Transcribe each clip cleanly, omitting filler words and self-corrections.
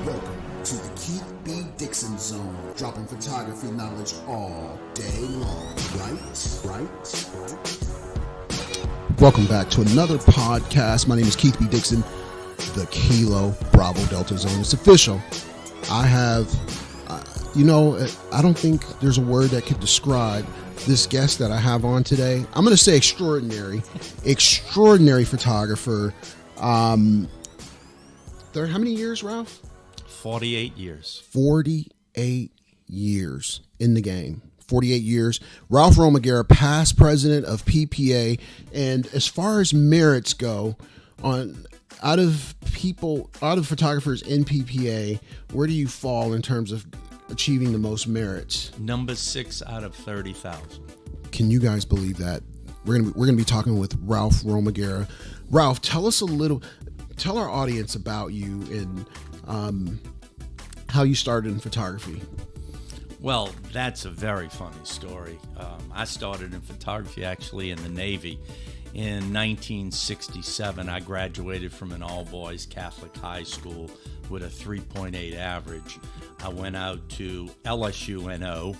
Welcome to the Keith B. Dixon Zone, dropping photography knowledge all day long. Right? Welcome back to another podcast. My name is Keith B. Dixon, the Kilo Bravo Delta Zone. It's official. I have, I don't think there's a word that could describe this guest that I have on today. I'm going to say extraordinary photographer. How many years, Ralph? 48 years. 48 years in the game. 48 years. Ralph Romaguera, past president of PPA. And as far as merits go, out of photographers in PPA, where do you fall in terms of achieving the most merits? Number 6 out of 30,000. Can you guys believe that? We're gonna be talking with Ralph Romaguera. Ralph, tell our audience about you and how you started in photography. Well, that's a very funny story. I started in photography actually in the Navy. In 1967, I graduated from an all-boys Catholic high school with a 3.8 average. I went out to LSUNO,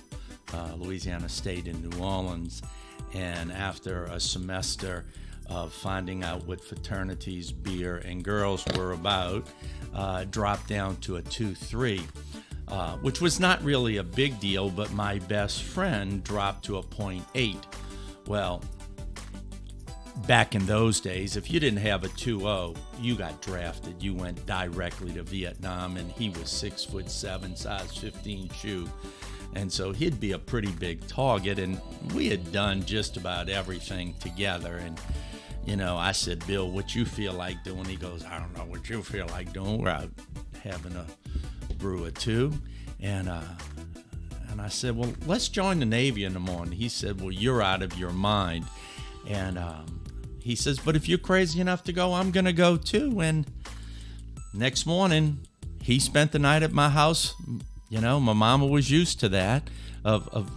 Louisiana State in New Orleans, and after a semester of finding out what fraternities, beer, and girls were about, dropped down to a 2.3, which was not really a big deal, but my best friend dropped to a 0.8. Well, back in those days, if you didn't have a 2.0, you got drafted. You went directly to Vietnam, and he was 6'7", size 15 shoe. And so he'd be a pretty big target, and we had done just about everything together. And I said, Bill, what you feel like doing? He goes, I don't know what you feel like doing. We're out having a brew or two. And I said, well, let's join the Navy in the morning. He said, well, you're out of your mind. And he says, but if you're crazy enough to go, I'm going to go too. And next morning, he spent the night at my house. My mama was used to that, of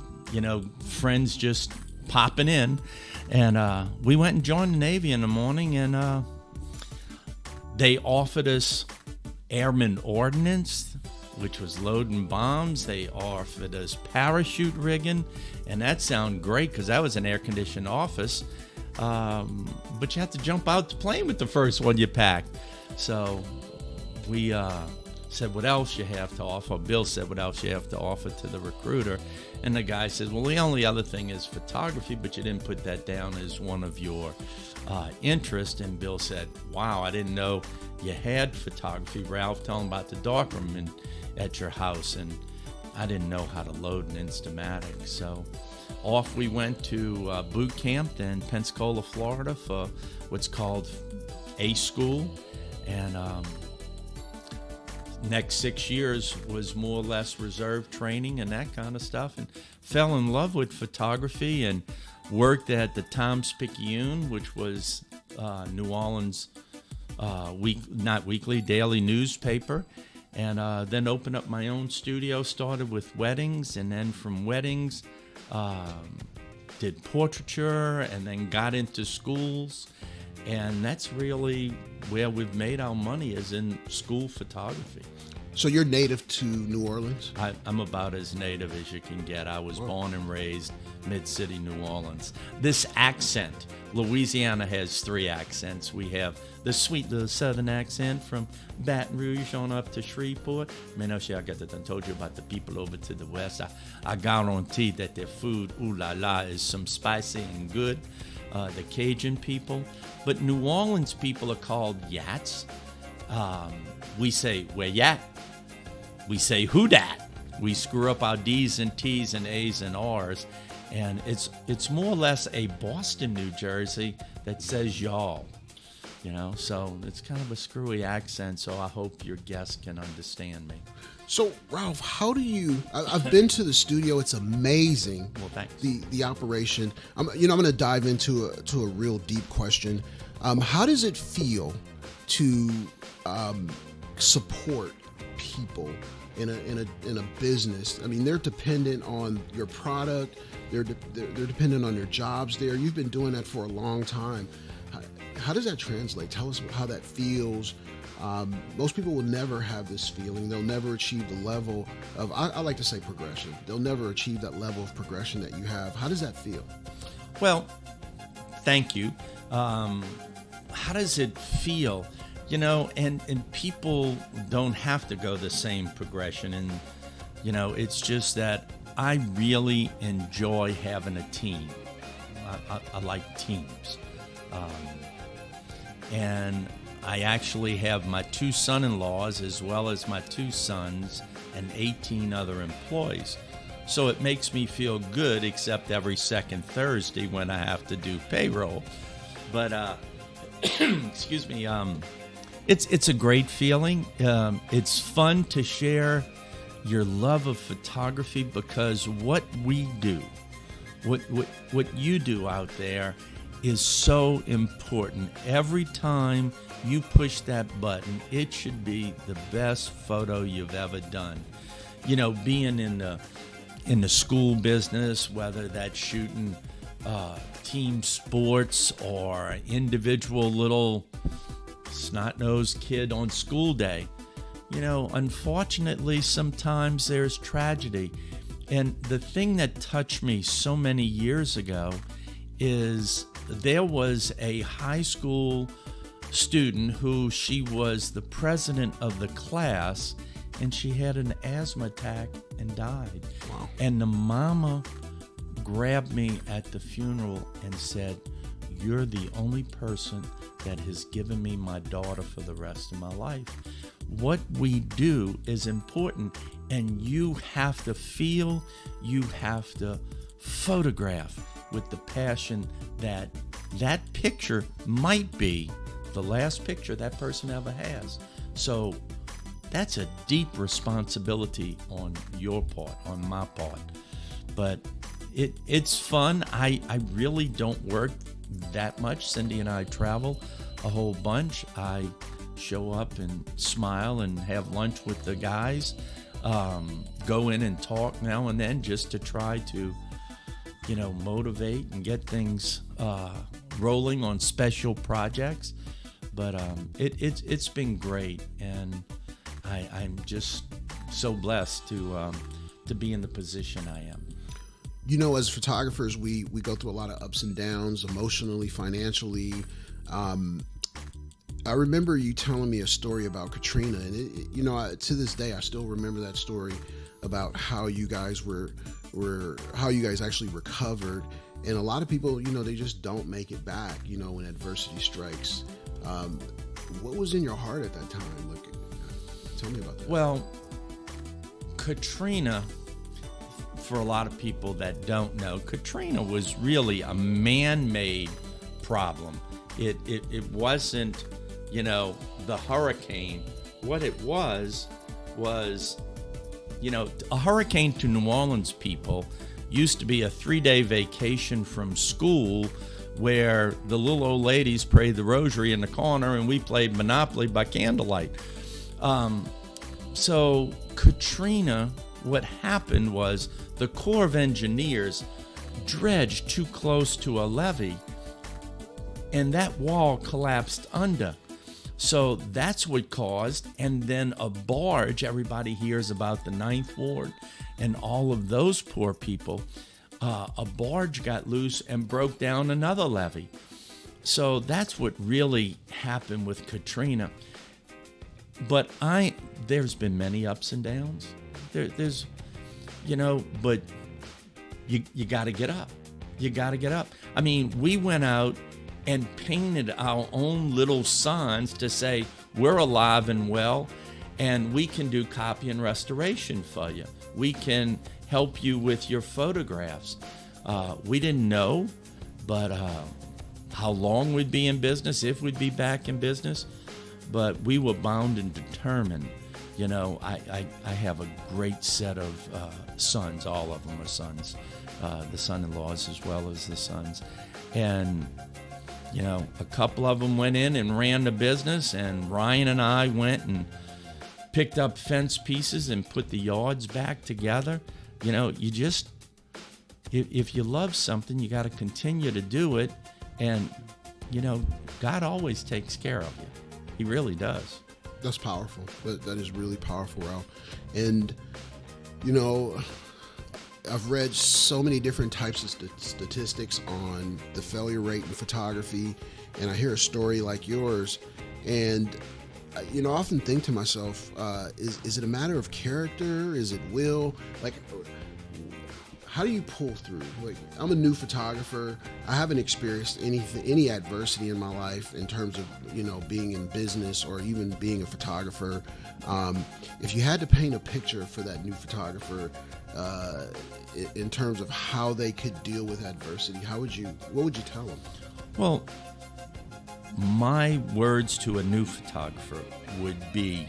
friends just popping in. And we went and joined the Navy in the morning, and they offered us airman ordnance, which was loading bombs. They offered us parachute rigging, and that sounded great because that was an air-conditioned office. But you had to jump out the plane with the first one you packed. So we said, what else you have to offer? Bill said, what else you have to offer to the recruiter? And the guy says, well, the only other thing is photography, but you didn't put that down as one of your interests. And Bill said, wow, I didn't know you had photography. Ralph, tell him about the darkroom at your house. And I didn't know how to load an Instamatic. So off we went to boot camp in Pensacola, Florida for what's called A School. And next 6 years was more or less reserve training and that kind of stuff, and fell in love with photography and worked at the Times-Picayune, which was New Orleans daily newspaper, and then opened up my own studio, started with weddings, and then from weddings did portraiture, and then got into schools. And that's really where we've made our money, is in school photography. So you're native to New Orleans? I'm about as native as you can get. I was born and raised mid-city New Orleans. This accent, Louisiana has 3 accents. We have the sweet little southern accent from Baton Rouge on up to Shreveport. I told you about the people over to the west. I guarantee that their food, ooh la la, is some spicy and good. The Cajun people. But New Orleans people are called Yats. We say, where yat? We say, who dat? We screw up our D's and T's and A's and R's. And it's more or less a Boston, New Jersey that says y'all. So it's kind of a screwy accent, so I hope your guests can understand me. So, Ralph, how do you... I've been to the studio. It's amazing. Well, thanks. The operation. I'm going to dive into a real deep question. How does it feel to support people in a business? I mean, they're dependent on your product. They're dependent on your jobs there. You've been doing that for a long time. How does that translate? Tell us how that feels. Most people will never have this feeling. They'll never achieve the level of, I like to say progression. They'll never achieve that level of progression that you have. How does that feel? Well, thank you. How does it feel? And people don't have to go the same progression. And, it's just that I really enjoy having a team. I like teams. And I actually have my 2 son-in-laws as well as my 2 sons and 18 other employees. So it makes me feel good, except every second Thursday when I have to do payroll. But, excuse me, it's a great feeling. It's fun to share your love of photography, because what we do, what you do out there is so important. Every time you push that button, it should be the best photo you've ever done. Being in the school business, whether that's shooting team sports or individual little snot-nosed kid on school day, unfortunately, sometimes there's tragedy. And the thing that touched me so many years ago is there was a high school student who she was the president of the class, and she had an asthma attack and died. Wow. And the mama grabbed me at the funeral and said, "You're the only person that has given me my daughter for the rest of my life." What we do is important, and you have to feel, you have to photograph with the passion that picture might be the last picture that person ever has. So that's a deep responsibility on your part, on my part. But it's fun. I really don't work that much. Cindy and I travel a whole bunch. I show up and smile and have lunch with the guys, go in and talk now and then just to try to, motivate and get things rolling on special projects. But it's been great, and I'm just so blessed to be in the position I am. As photographers, we go through a lot of ups and downs, emotionally, financially. I remember you telling me a story about Katrina, and to this day I still remember that story about how you guys how you guys actually recovered. And a lot of people, they just don't make it back, when adversity strikes. What was in your heart at that time? Tell me about that. Well, Katrina, for a lot of people that don't know, Katrina was really a man-made problem. It wasn't, the hurricane. What it was, a hurricane to New Orleans people used to be a 3-day vacation from school where the little old ladies prayed the rosary in the corner and we played Monopoly by candlelight. So Katrina, what happened was the Corps of Engineers dredged too close to a levee, and that wall collapsed under. So that's what caused, and then a barge, everybody hears about the Ninth Ward and all of those poor people, a barge got loose and broke down another levee. So that's what really happened with Katrina. But there's been many ups and downs. There's, but you got to get up. You got to get up. I mean, we went out and painted our own little signs to say we're alive and well, and we can do copy and restoration for you. We can help you with your photographs. We didn't know, but how long we'd be in business, if we'd be back in business, but we were bound and determined. I have a great set of sons. All of them are sons, the son-in-laws as well as the sons. And a couple of them went in and ran the business, and Ryan and I went and picked up fence pieces and put the yards back together. You just, if you love something, you got to continue to do it. And, God always takes care of you. He really does. That's powerful. That is really powerful, Ralph. And, you know, I've read so many different types of statistics on the failure rate in photography, and I hear a story like yours, and you know, I often think to myself, is it a matter of character? Is it will? Like, how do you pull through? Like, I'm a new photographer. I haven't experienced any adversity in my life in terms of, you know, being in business or even being a photographer. If you had to paint a picture for that new photographer, in terms of how they could deal with adversity, what would you tell them? Well, my words to a new photographer would be,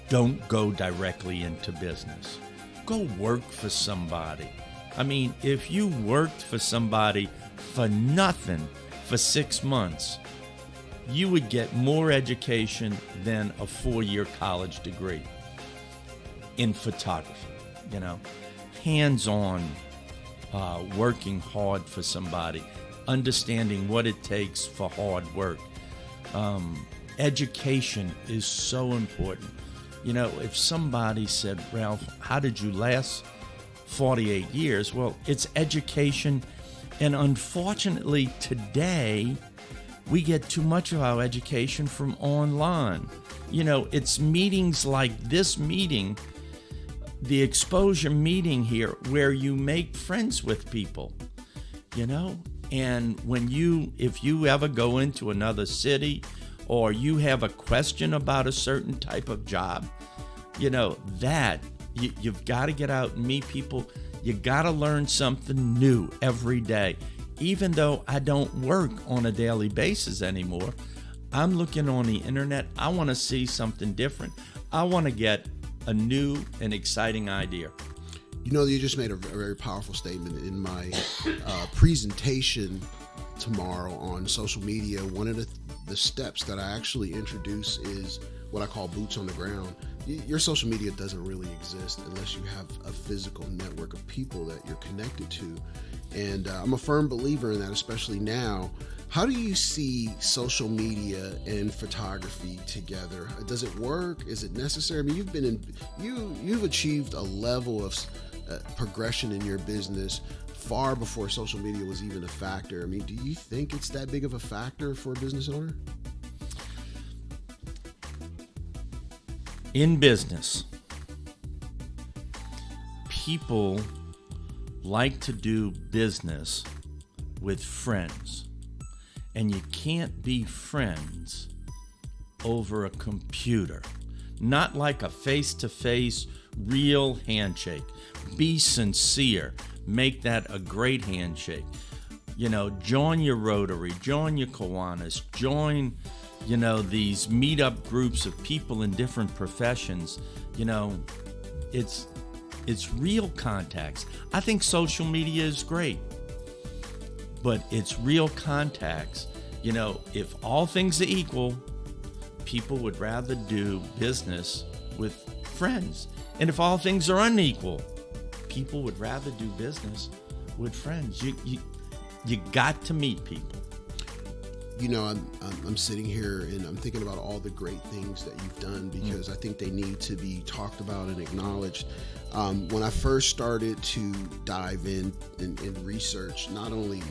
don't go directly into business. Go work for somebody. I mean, if you worked for somebody for nothing for 6 months, you would get more education than a 4-year college degree in photography. You know, hands-on, working hard for somebody, understanding what it takes for hard work. Education is so important. You know, if somebody said, Ralph, how did you last 48 years? Well, it's education. And unfortunately, today, we get too much of our education from online. You know, it's meetings like this meeting, the exposure meeting here, where you make friends with people, you know? And if you ever go into another city, or you have a question about a certain type of job, you know, you've got to get out and meet people. You got to learn something new every day. Even though I don't work on a daily basis anymore, I'm looking on the internet. I want to see something different. I want to get a new and exciting idea. You know, you just made a very powerful statement in my presentation tomorrow on social media. One of the steps that I actually introduce is what I call boots on the ground. Your social media doesn't really exist unless you have a physical network of people that you're connected to. And I'm a firm believer in that, especially now. How do you see social media and photography together? Does it work? Is it necessary? I mean, you've achieved a level of progression in your business far before social media was even a factor. I mean, do you think it's that big of a factor for a business owner? In business, people like to do business with friends, and you can't be friends over a computer. Not like a face-to-face, real handshake. Be sincere. Make that a great handshake. You know, join your Rotary, join your Kiwanis, join, you know, these meetup groups of people in different professions. You know, it's real contacts. I think social media is great, but it's real contacts. You know, if all things are equal, people would rather do business with friends. And if all things are unequal, people would rather do business with friends. You got to meet people. You know, I'm sitting here and I'm thinking about all the great things that you've done, because I think they need to be talked about and acknowledged. When I first started to dive in and research not only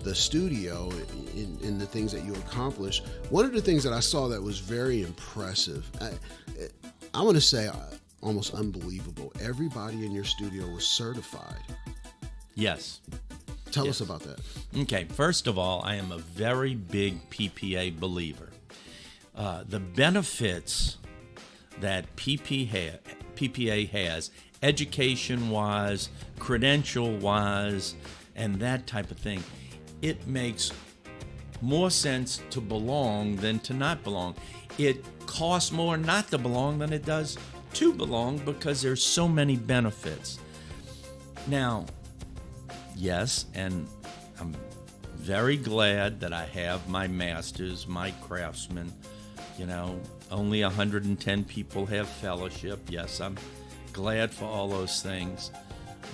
the studio in the things that you accomplished, one of the things that I saw that was very impressive, I want to say almost unbelievable. Everybody in your studio was certified. Yes. Tell us about that. Okay, first of all, I am a very big PPA believer. The benefits that PPA has, education-wise, credential-wise, and that type of thing, it makes more sense to belong than to not belong. It costs more not to belong than it does to belong, because there's so many benefits. Now, yes, and I'm very glad that I have my master's, my Craftsman. You know, only 110 people have fellowship. Yes, I'm glad for all those things.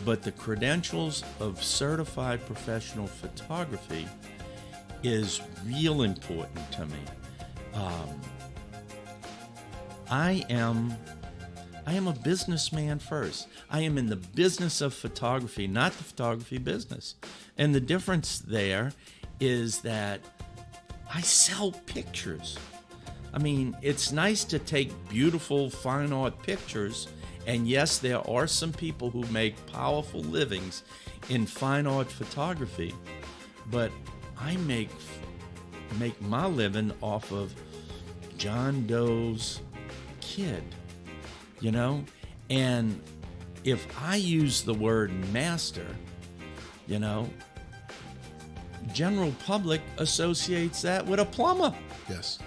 But the credentials of certified professional photography is real important to me. I am a businessman first. I am in the business of photography, not the photography business. And the difference there is that I sell pictures. I mean, it's nice to take beautiful fine art pictures, and yes, there are some people who make powerful livings in fine art photography, but I make my living off of John Doe's kid, you know? And if I use the word master, you know, general public associates that with a plumber. Yes.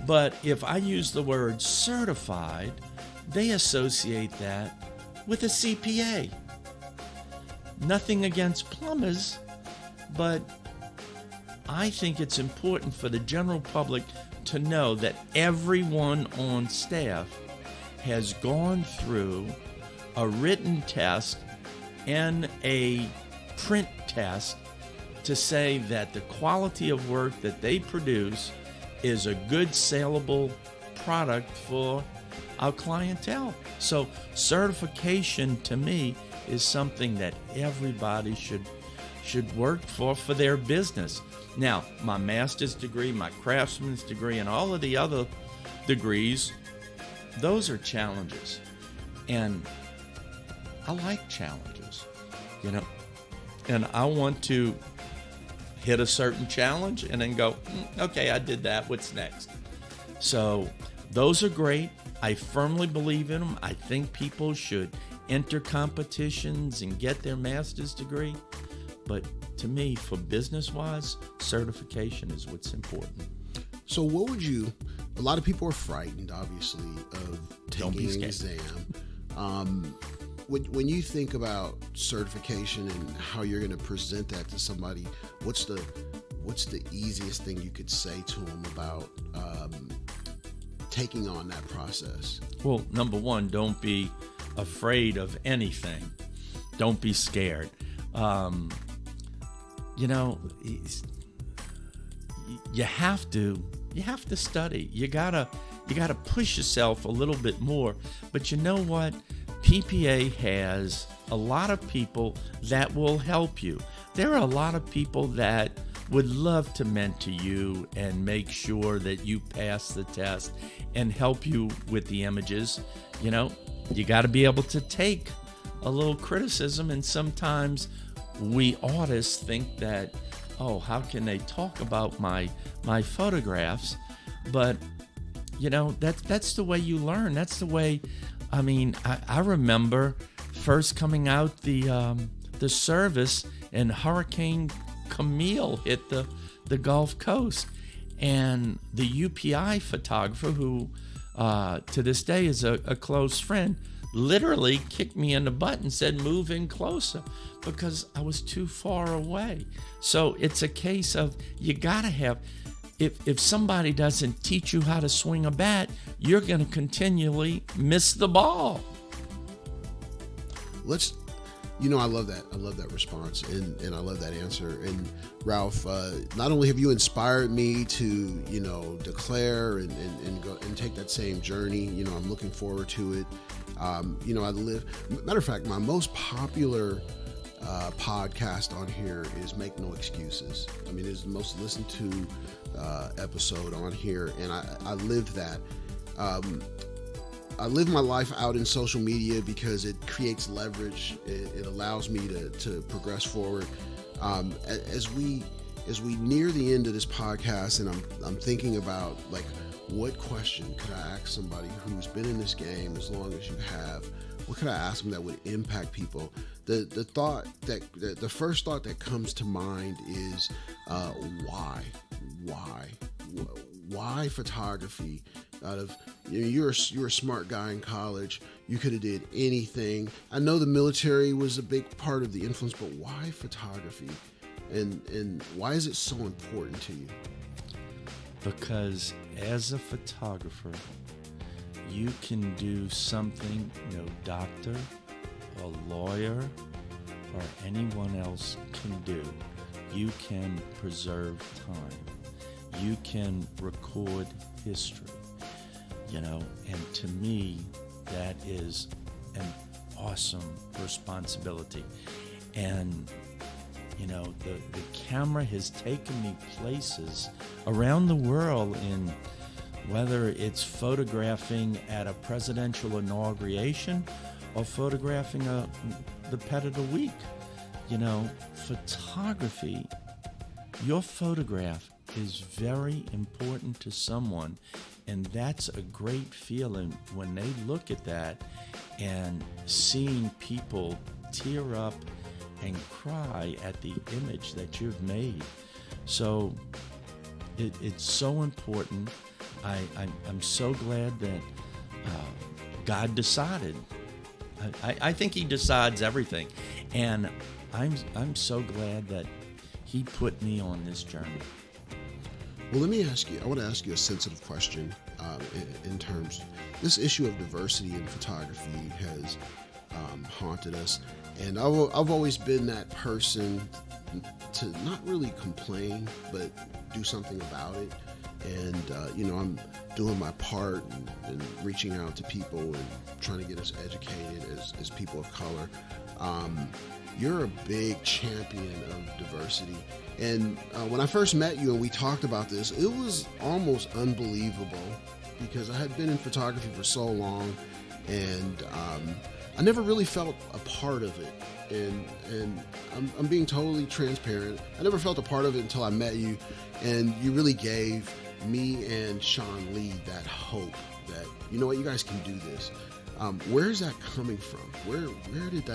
But if I use the word certified, they associate that with a CPA. Nothing against plumbers, but I think it's important for the general public to know that everyone on staff has gone through a written test and a print test to say that the quality of work that they produce is a good saleable product for our clientele. So certification to me is something that everybody should work for their business. Now, my master's degree, my craftsman's degree, and all of the other degrees, those are challenges. And I like challenges, you know, and I want to hit a certain challenge and then go, okay, I did that. What's next? So those are great. I firmly believe in them. I think people should enter competitions and get their master's degree. But to me, for business-wise, certification is what's important. So what would you, a lot of people are frightened, obviously, of taking an exam. When you think about certification and how you're going to present that to somebody, what's the easiest thing you could say to them about taking on that process? Well, number one, don't be afraid of anything. Don't be scared. You know, you have to study. You gotta push yourself a little bit more. But you know what? PPA has a lot of people that will help you. There are a lot of people that would love to mentor you and make sure that you pass the test and help you with the images. You know, you got to be able to take a little criticism, and sometimes we artists think that, oh, how can they talk about my photographs? But you know, that's the way you learn. That's the way. I mean, I remember first coming out the service, and Hurricane Camille hit the Gulf Coast, and the UPI photographer, who to this day is a close friend, literally kicked me in the butt and said, move in closer, because I was too far away. So it's a case of you gotta have, if somebody doesn't teach you how to swing a bat, you're going to continually miss the ball. I love that. I love that response, and I love that answer. And Ralph, not only have you inspired me to, declare and go and take that same journey, I'm looking forward to it. Matter of fact, my most popular podcast on here is Make No Excuses. I mean, it's the most listened to episode on here, and I lived that. I live my life out in social media because it creates leverage. It allows me to progress forward. As we near the end of this podcast, and I'm thinking about, like, what question could I ask somebody who's been in this game as long as you have? What could I ask them that would impact people? The first thought that comes to mind is why photography? Out of you're a smart guy in college, you could have did anything. I know the military was a big part of the influence, but why photography? And why is it so important to you? Because as a photographer, you can do something no doctor, a lawyer, or anyone else can do. You can preserve time. You can record history. And to me, that is an awesome responsibility. And the camera has taken me places around the world, in whether it's photographing at a presidential inauguration or photographing the pet of the week. Photography, your photograph is very important to someone, and that's a great feeling when they look at that and seeing people tear up and cry at the image that you've made. So it's so important. I'm so glad that God decided. I think He decides everything, and I'm so glad that He put me on this journey. Well, let me ask you, I want to ask you a sensitive question in terms, this issue of diversity in photography has haunted us. And I've always been that person to not really complain, but do something about it. And, I'm doing my part and reaching out to people and trying to get us educated as people of color. You're a big champion of diversity. And when I first met you and we talked about this, it was almost unbelievable because I had been in photography for so long, and I never really felt a part of it. And I'm being totally transparent. I never felt a part of it until I met you, and you really gave me and Sean Lee that hope that, you know what, you guys can do this. Where is that coming from? Where did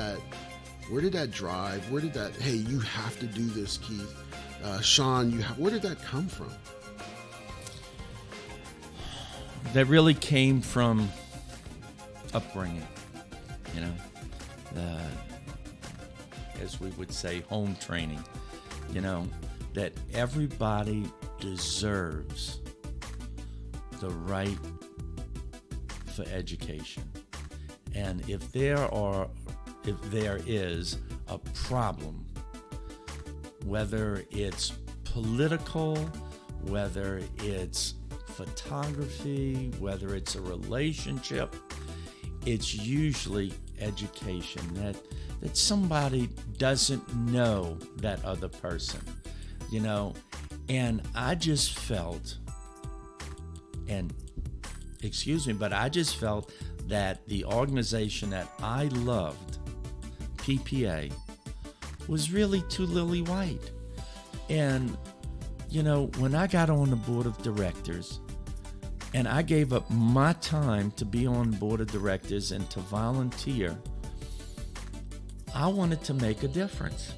that drive? Where did that, hey, you have to do this, Keith? Sean, where did that come from? That really came from upbringing, as we would say, home training, that everybody deserves the right for education. And if there is a problem, whether it's political, whether it's photography, whether it's a relationship, it's usually education, that somebody doesn't know that other person, and I just felt, I just felt that the organization that I loved, PPA, was really too lily white. And, when I got on the board of directors and I gave up my time to be on the board of directors and to volunteer, I wanted to make a difference.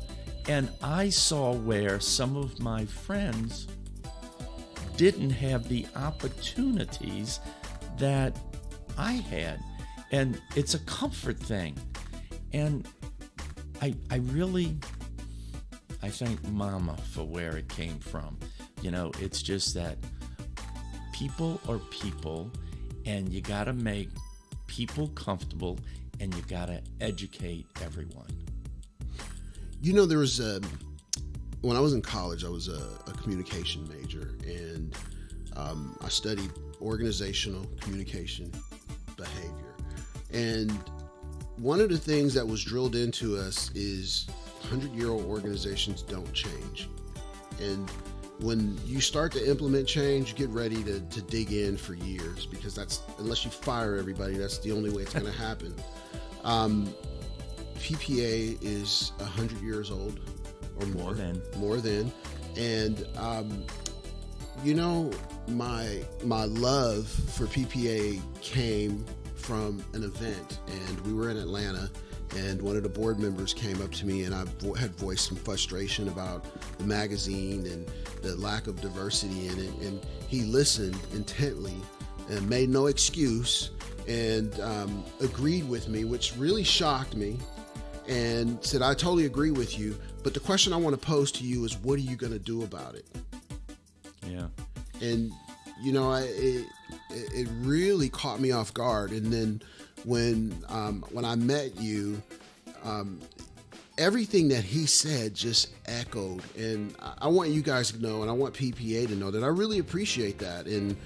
And I saw where some of my friends didn't have the opportunities that I had. And it's a comfort thing. And I thank Mama for where it came from. It's just that people are people, and you got to make people comfortable, and you got to educate everyone. There was when I was in college, I was a communication major, and I studied organizational communication behavior. And one of the things that was drilled into us is 100-year-old organizations don't change. And when you start to implement change, get ready to dig in for years, because that's, unless you fire everybody, that's the only way it's going to happen. PPA is 100 years old or more. More than. And, my love for PPA came from an event, and we were in Atlanta, and one of the board members came up to me, and I had voiced some frustration about the magazine and the lack of diversity in it, and he listened intently and made no excuse, and agreed with me, which really shocked me, and said, I totally agree with you, but the question I want to pose to you is, what are you going to do about it? Yeah. And it really caught me off guard. And then when I met you, everything that he said just echoed. And I want you guys to know, and I want PPA to know, that I really appreciate that. And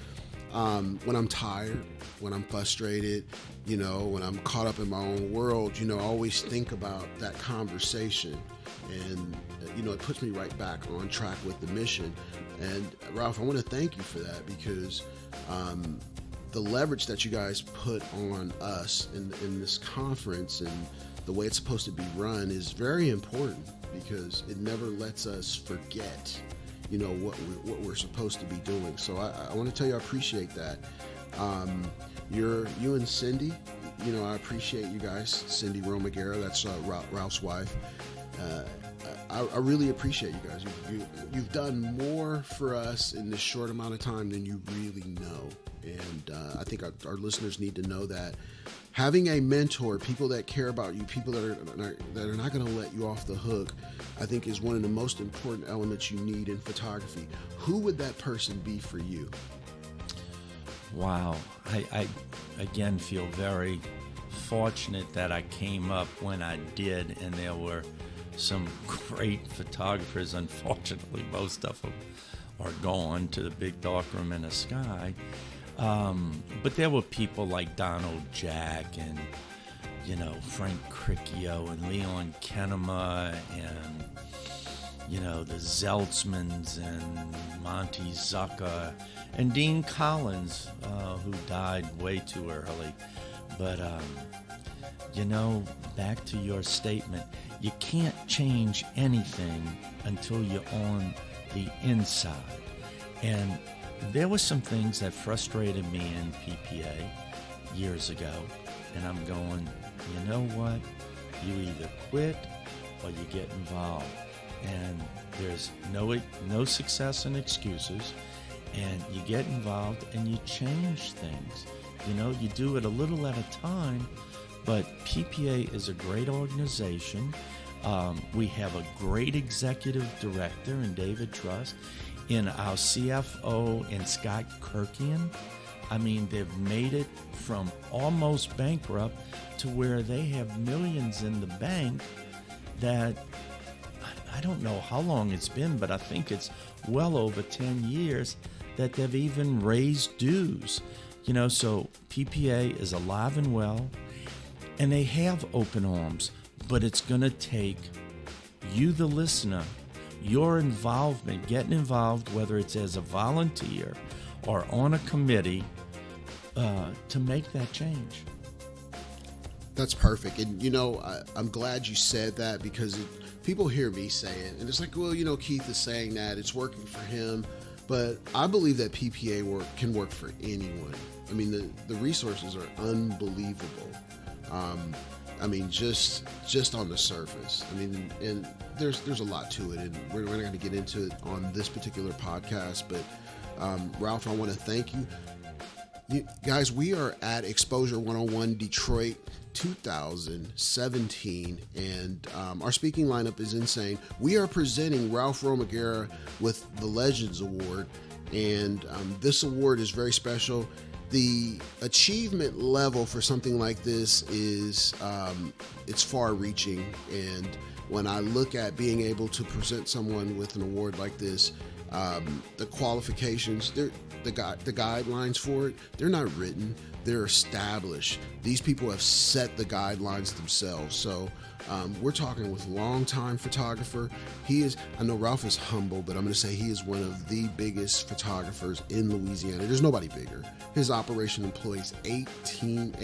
when I'm tired, when I'm frustrated, when I'm caught up in my own world, I always think about that conversation, and it puts me right back on track with the mission. And Ralph, I want to thank you for that, because the leverage that you guys put on us in this conference and the way it's supposed to be run is very important, because it never lets us forget what we're supposed to be doing. So I want to tell you I appreciate that. You and Cindy, I appreciate you guys. Cindy Romaguera, that's Ralph's wife. I really appreciate you guys. You've done more for us in this short amount of time than you really know. And I think our listeners need to know that having a mentor, people that care about you, people that are not going to let you off the hook, I think is one of the most important elements you need in photography. Who would that person be for you? Wow. I again feel very fortunate that I came up when I did, and there were some great photographers. Unfortunately, most of them are gone to the big dark room in the sky. But there were people like Donald Jack and, Frank Cricchio and Leon Kenema and, the Zeltzmans and Monty Zucker and Dean Collins, who died way too early. But, back to your statement, you can't change anything until you're on the inside. And there were some things that frustrated me in PPA years ago, and I'm going, you know what? You either quit or you get involved. And there's no success in excuses, and you get involved and you change things. You do it a little at a time, but PPA is a great organization. We have a great executive director in David Trust, in our CFO in Scott Kirkian. I mean, they've made it from almost bankrupt to where they have millions in the bank that I don't know how long it's been, but I think it's well over 10 years that they've even raised dues. So PPA is alive and well, and they have open arms, but it's going to take you, the listener, your involvement, getting involved, whether it's as a volunteer or on a committee, to make that change. That's perfect. And, I'm glad you said that, because people hear me say it, and it's like, well, Keith is saying that, it's working for him. But I believe that PPA can work for anyone. I mean, the resources are unbelievable. Just on the surface. And there's a lot to it, and we're not going to get into it on this particular podcast. But Ralph, I want to thank you. Guys, we are at Exposure 101 Detroit 2017, and our speaking lineup is insane. We are presenting Ralph Romaguera with the Legends Award, and this award is very special. The achievement level for something like this is it's far-reaching, and when I look at being able to present someone with an award like this, the qualifications, the guidelines for it, they're not written, they're established. These people have set the guidelines themselves. So we're talking with longtime photographer. I know Ralph is humble, but I'm going to say he is one of the biggest photographers in Louisiana. There's nobody bigger. His operation employs 18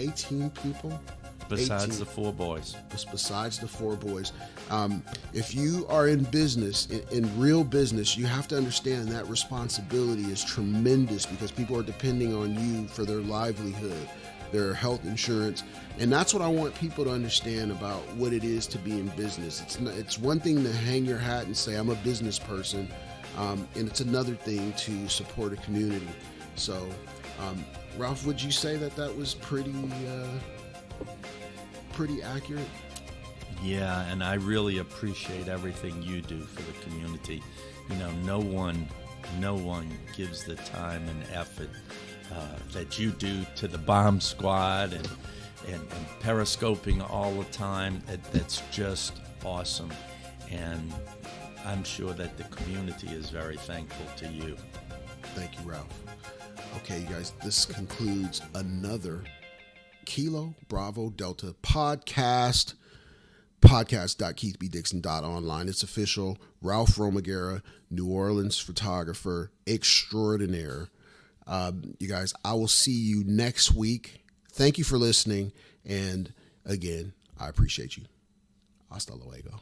people. Besides 18. the four boys. Besides the four boys. If you are in business, in real business, you have to understand that responsibility is tremendous, because people are depending on you for their livelihood, their health insurance. And that's what I want people to understand about what it is to be in business. It's one thing to hang your hat and say, I'm a business person. And it's another thing to support a community. So, Ralph, would you say that was pretty accurate? Yeah, and I really appreciate everything you do for the community. No one gives the time and effort that you do to the bomb squad and periscoping all the time. That's just awesome, and I'm sure that the community is very thankful to you. Thank you, Ralph. Okay, you guys, this concludes another Kilo Bravo Delta podcast. Podcast.keithbdixon.online. It's official. Ralph Romaguera, New Orleans photographer extraordinaire. You guys, I will see you next week. Thank you for listening. And again, I appreciate you. Hasta luego.